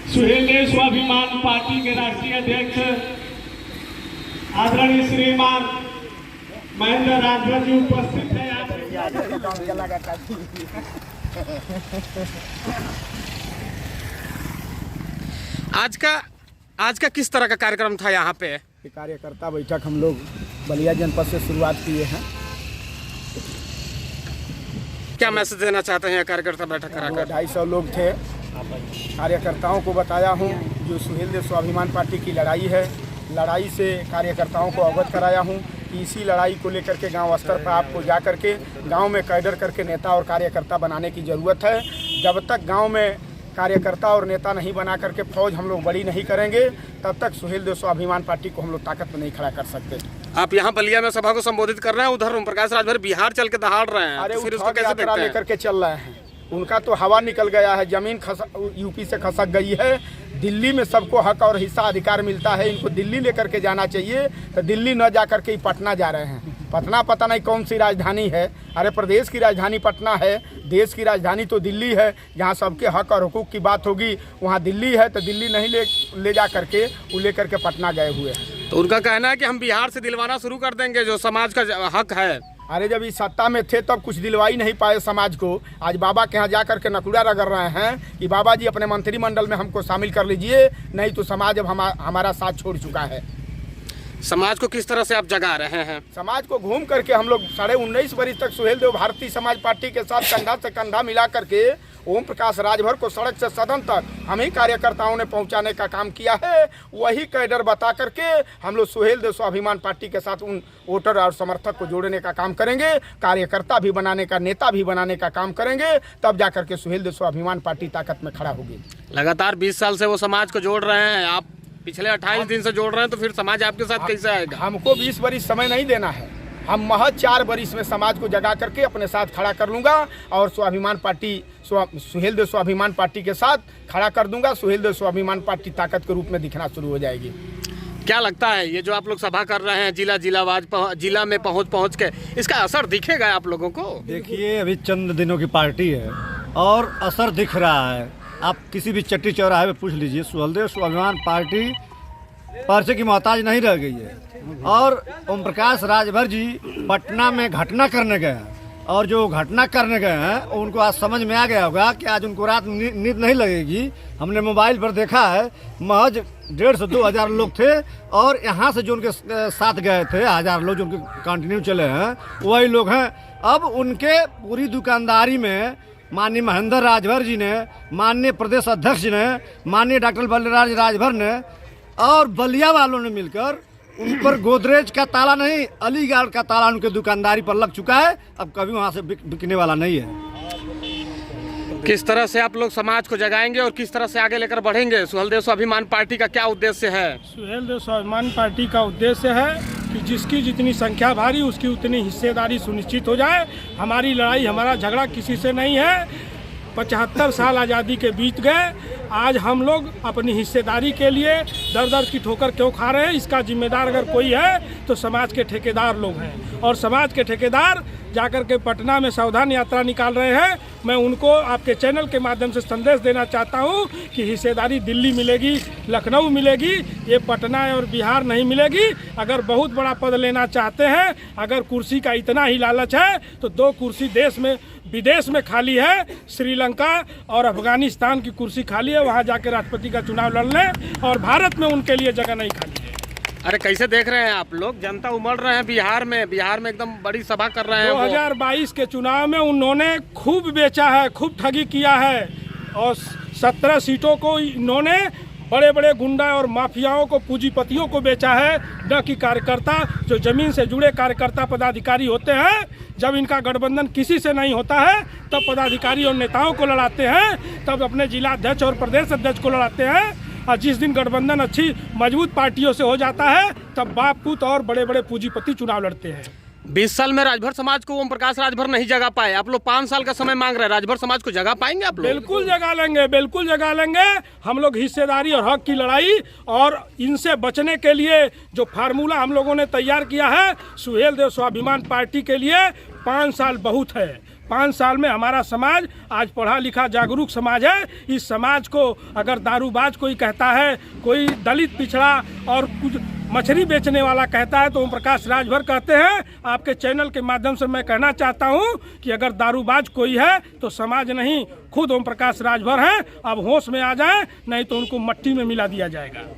सुहेल देव स्वाभिमान पार्टी के राष्ट्रीय अध्यक्ष आदरणीय श्रीमान महेंद्र राजभर जी उपस्थित है। आज का किस तरह का कार्यक्रम था यहाँ पे? कार्यकर्ता बैठक हम लोग बलिया जनपद से शुरुआत किए हैं। क्या मैसेज देना चाहते हैं कार्यकर्ता बैठक कराकर? 250 लोग थे। कार्यकर्ताओं को बताया हूँ जो सुहेल देव स्वाभिमान पार्टी की लड़ाई है, लड़ाई से कार्यकर्ताओं को अवगत कराया हूँ कि इसी लड़ाई को लेकर के गांव स्तर पर आपको जा करके गांव में कैडर करके नेता और कार्यकर्ता बनाने की ज़रूरत है। जब तक गांव में कार्यकर्ता और नेता नहीं बना करके फौज हम लोग बड़ी नहीं करेंगे, तब तक सुहेल देव स्वाभिमान पार्टी को हम लोग ताकत में नहीं खड़ा कर सकते। आप यहाँ बलिया में सभा को संबोधित कर रहे हैं, उधर ओम प्रकाश राजभर बिहार चल के दहाड़ रहे हैं। अरे तो फिर उसको कैसे देखते हैं? लेकर के चल रहे हैं, उनका तो हवा निकल गया है, जमीन यूपी से खसक गई है। दिल्ली में सबको हक और हिस्सा अधिकार मिलता है, इनको दिल्ली लेकर के जाना चाहिए, तो दिल्ली न जा करके पटना जा रहे हैं। पटना पता नहीं कौन सी राजधानी है। अरे प्रदेश की राजधानी पटना है, देश की राजधानी तो दिल्ली है। जहाँ सबके हक और हुकूक की बात होगी वहाँ दिल्ली है, तो दिल्ली नहीं ले जा करके वो लेकर के पटना गए हुए हैं। तो उनका कहना है कि हम बिहार से दिलवाना शुरू कर देंगे जो समाज का हक है। अरे जब इस सत्ता में थे तब कुछ दिलवाई नहीं पाए समाज को। आज बाबा के यहाँ जा करके नकुड़ा रगड़ रहे हैं कि बाबा जी अपने मंत्रिमंडल में हमको शामिल कर लीजिए, नहीं तो समाज अब हमारा साथ छोड़ चुका है। समाज को किस तरह से आप जगा रहे हैं? समाज को घूम करके हम लोग 19.5 वर्ष तक सुहेल देव भारतीय समाज पार्टी के साथ कंधा से कंधा मिला करके ओम प्रकाश राजभर को सड़क से सदन तक हम ही कार्यकर्ताओं ने पहुंचाने का काम किया है। वही कैडर बता करके हम लोग सुहेल देव स्वाभिमान पार्टी के साथ उन वोटर और समर्थक को जोड़ने का काम करेंगे, कार्यकर्ता भी बनाने का, नेता भी बनाने का काम करेंगे, तब जा करके सुहेल देव स्वाभिमान पार्टी ताकत में खड़ा होगी। लगातार 20 साल से वो समाज को जोड़ रहे हैं, आप पिछले 28 दिन से जोड़ रहे हैं, तो फिर समाज आपके साथ कैसे आएगा? हमको 20 वर्ष समय नहीं देना है, हम महज 4 वर्ष में समाज को जगा करके अपने साथ खड़ा कर लूँगा और स्वाभिमान पार्टी सुहेल देव स्वाभिमान पार्टी के साथ खड़ा कर दूंगा। सुहेल देव स्वाभिमान पार्टी ताकत के रूप में दिखना शुरू हो जाएगी। क्या लगता है ये जो आप लोग सभा कर रहे हैं जिला में पहुँच के, इसका असर दिखेगा आप लोगों को? देखिए अभी चंद दिनों की पार्टी है और असर दिख रहा है। आप किसी भी चट्टी चौराहे पे पूछ लीजिए, सुहेल देव स्वाभिमान पार्टी पर्चे की मोहताज नहीं रह गई है। और ओम प्रकाश राजभर जी पटना में घटना करने गए हैं, और जो घटना करने गए हैं उनको आज समझ में आ गया होगा कि आज उनको रात नींद नहीं लगेगी। हमने मोबाइल पर देखा है, महज 1,500 से 2,000 लोग थे, और यहाँ से जो उनके साथ गए थे 1,000 लोग जो उनके कंटिन्यू चले हैं, वही लोग हैं। अब उनके पूरी दुकानदारी में माननीय महेंद्र राजभर जी ने, माननीय प्रदेश अध्यक्ष ने, माननीय डॉक्टर बलराज राजभर ने और बलिया वालों ने मिलकर उन पर गोदरेज का ताला नहीं, अलीगढ़ का ताला उनके दुकानदारी पर लग चुका है। अब कभी वहां से बिकने वाला नहीं है। किस तरह से आप लोग समाज को जगाएंगे और किस तरह से आगे लेकर बढ़ेंगे? सुहेल देव स्वाभिमान पार्टी का क्या उद्देश्य है? सुहेल देव स्वाभिमान पार्टी का उद्देश्य है कि जिसकी जितनी संख्या भारी उसकी उतनी हिस्सेदारी सुनिश्चित हो जाए। हमारी लड़ाई, हमारा झगड़ा किसी से नहीं है। 75 साल आज़ादी के बीत गए, आज हम लोग अपनी हिस्सेदारी के लिए दर दर की ठोकर क्यों खा रहे हैं? इसका जिम्मेदार अगर कोई है तो समाज के ठेकेदार लोग हैं, और समाज के ठेकेदार जाकर के पटना में सावधान यात्रा निकाल रहे हैं। मैं उनको आपके चैनल के माध्यम से संदेश देना चाहता हूं कि हिस्सेदारी दिल्ली मिलेगी, लखनऊ मिलेगी, ये पटना और बिहार नहीं मिलेगी। अगर बहुत बड़ा पद लेना चाहते हैं, अगर कुर्सी का इतना ही लालच है, तो 2 कुर्सी विदेश में खाली है। श्रीलंका और अफगानिस्तान की कुर्सी खाली है, वहाँ जाकर राष्ट्रपति का चुनाव लड़ लें, और भारत में उनके लिए जगह नहीं खाली है। अरे कैसे देख रहे हैं आप लोग? जनता उमड़ रहे हैं बिहार में एकदम बड़ी सभा कर रहे हैं। 2022 के चुनाव में उन्होंने खूब बेचा है, खूब ठगी किया है, और 17 सीटों को इन्होंने बड़े बड़े गुंडा और माफियाओं को, पूंजीपतियों को बेचा है, न कि कार्यकर्ता, जो जमीन से जुड़े कार्यकर्ता पदाधिकारी होते हैं। जब इनका गठबंधन किसी से नहीं होता है तब पदाधिकारी और नेताओं को लड़ाते हैं, तब अपने जिला अध्यक्ष और प्रदेश अध्यक्ष को लड़ाते हैं, और जिस दिन गठबंधन अच्छी मजबूत पार्टियों से हो जाता है तब बाप पुत और बड़े बड़े पूंजीपति चुनाव लड़ते हैं। 20 साल में राजभर समाज को ओम प्रकाश राजभर नहीं जगा पाए, आप लोग 5 साल का समय मांग रहे हैं, राजभर समाज को जगा पाएंगे आप लोग? बिल्कुल जगा लेंगे, बिल्कुल जगा लेंगे। हम लोग हिस्सेदारी और हक की लड़ाई, और इनसे बचने के लिए जो फार्मूला हम लोगों ने तैयार किया है, सुहेल देव स्वाभिमान पार्टी के लिए 5 साल बहुत है। 5 साल में हमारा समाज आज पढ़ा लिखा जागरूक समाज है। इस समाज को अगर दारूबाज कोई कहता है, कोई दलित पिछड़ा और कुछ मछली बेचने वाला कहता है, तो ओम प्रकाश राजभर कहते हैं। आपके चैनल के माध्यम से मैं कहना चाहता हूं कि अगर दारूबाज कोई है तो समाज नहीं, खुद ओम प्रकाश राजभर हैं। अब होश में आ जाएं, नहीं तो उनको मट्टी में मिला दिया जाएगा।